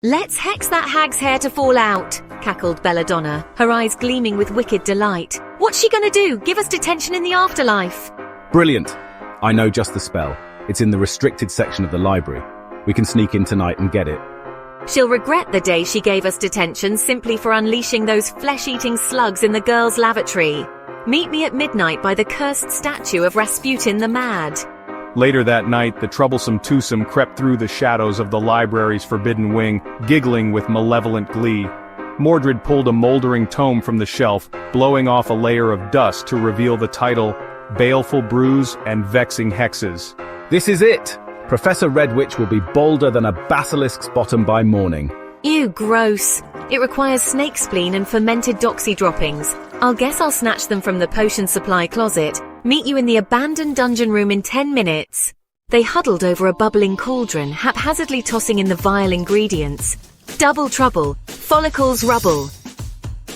Let's hex that hag's hair to fall out, cackled Belladonna, her eyes gleaming with wicked delight. What's she gonna do? Give us detention in the afterlife? Brilliant. I know just the spell. It's in the restricted section of the library. We can sneak in tonight and get it. She'll regret the day she gave us detention simply for unleashing those flesh-eating slugs in the girls' lavatory. Meet me at midnight by the cursed statue of Rasputin the Mad. Later that night, the troublesome twosome crept through the shadows of the library's forbidden wing, giggling with malevolent glee. Mordred pulled a moldering tome from the shelf, blowing off a layer of dust to reveal the title, Baleful Brews and Vexing Hexes. This is it! Professor Redwitch will be bolder than a basilisk's bottom by morning. Ew, gross. It requires snake spleen and fermented doxy droppings. I'll guess I'll snatch them from the potion supply closet. Meet you in the abandoned dungeon room in 10 minutes. They huddled over a bubbling cauldron, haphazardly tossing in the vile ingredients. Double trouble. Follicles rubble.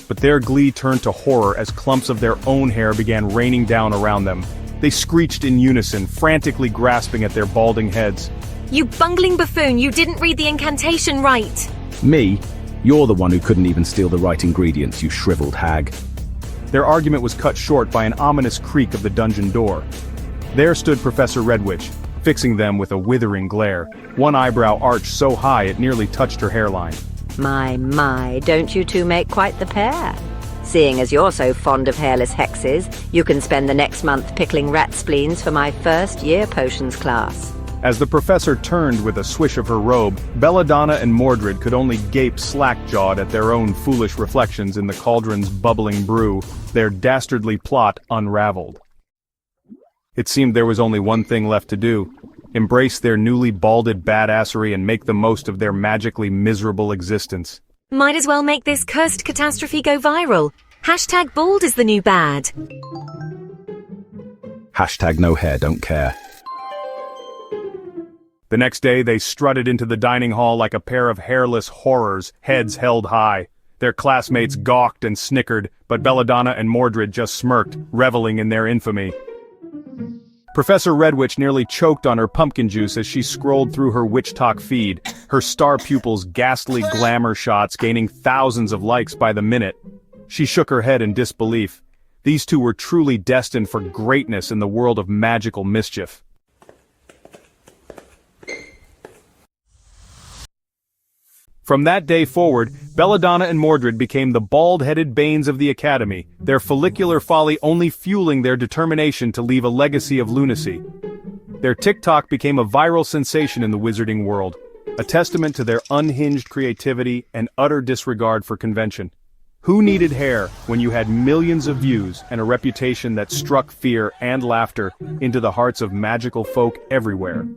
But their glee turned to horror as clumps of their own hair began raining down around them. They screeched in unison, frantically grasping at their balding heads. You bungling buffoon, you didn't read the incantation right. Me? You're the one who couldn't even steal the right ingredients, you shriveled hag. Their argument was cut short by an ominous creak of the dungeon door. There stood Professor Redwitch, fixing them with a withering glare, one eyebrow arched so high it nearly touched her hairline. My, don't you two make quite the pair? Seeing as you're so fond of hairless hexes, you can spend the next month pickling rat spleens for my first-year potions class. As the professor turned with a swish of her robe, Belladonna and Mordred could only gape slack-jawed at their own foolish reflections in the cauldron's bubbling brew, their dastardly plot unraveled. It seemed there was only one thing left to do: embrace their newly balded badassery and make the most of their magically miserable existence. Might as well make this cursed catastrophe go viral. Hashtag bald is the new bad. Hashtag no hair, don't care. The next day they strutted into the dining hall like a pair of hairless horrors, heads held high. Their classmates gawked and snickered, but Belladonna and Mordred just smirked, reveling in their infamy. Professor Redwitch nearly choked on her pumpkin juice as she scrolled through her witch talk feed, her star pupils' ghastly glamour shots gaining thousands of likes by the minute. She shook her head in disbelief. These two were truly destined for greatness in the world of magical mischief. From that day forward, Belladonna and Mordred became the bald-headed banes of the academy, their follicular folly only fueling their determination to leave a legacy of lunacy. Their TikTok became a viral sensation in the wizarding world, a testament to their unhinged creativity and utter disregard for convention. Who needed hair when you had millions of views and a reputation that struck fear and laughter into the hearts of magical folk everywhere?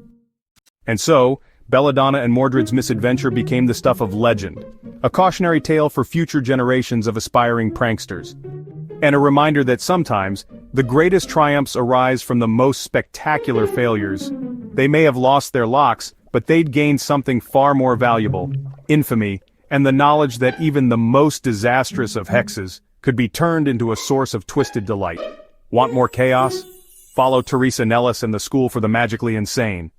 And so, Belladonna and Mordred's misadventure became the stuff of legend, a cautionary tale for future generations of aspiring pranksters, and a reminder that sometimes, the greatest triumphs arise from the most spectacular failures. They may have lost their locks, but they'd gained something far more valuable: infamy, and the knowledge that even the most disastrous of hexes could be turned into a source of twisted delight. Want more chaos? Follow Theresa, Nellis, and the School for the Magically Insane.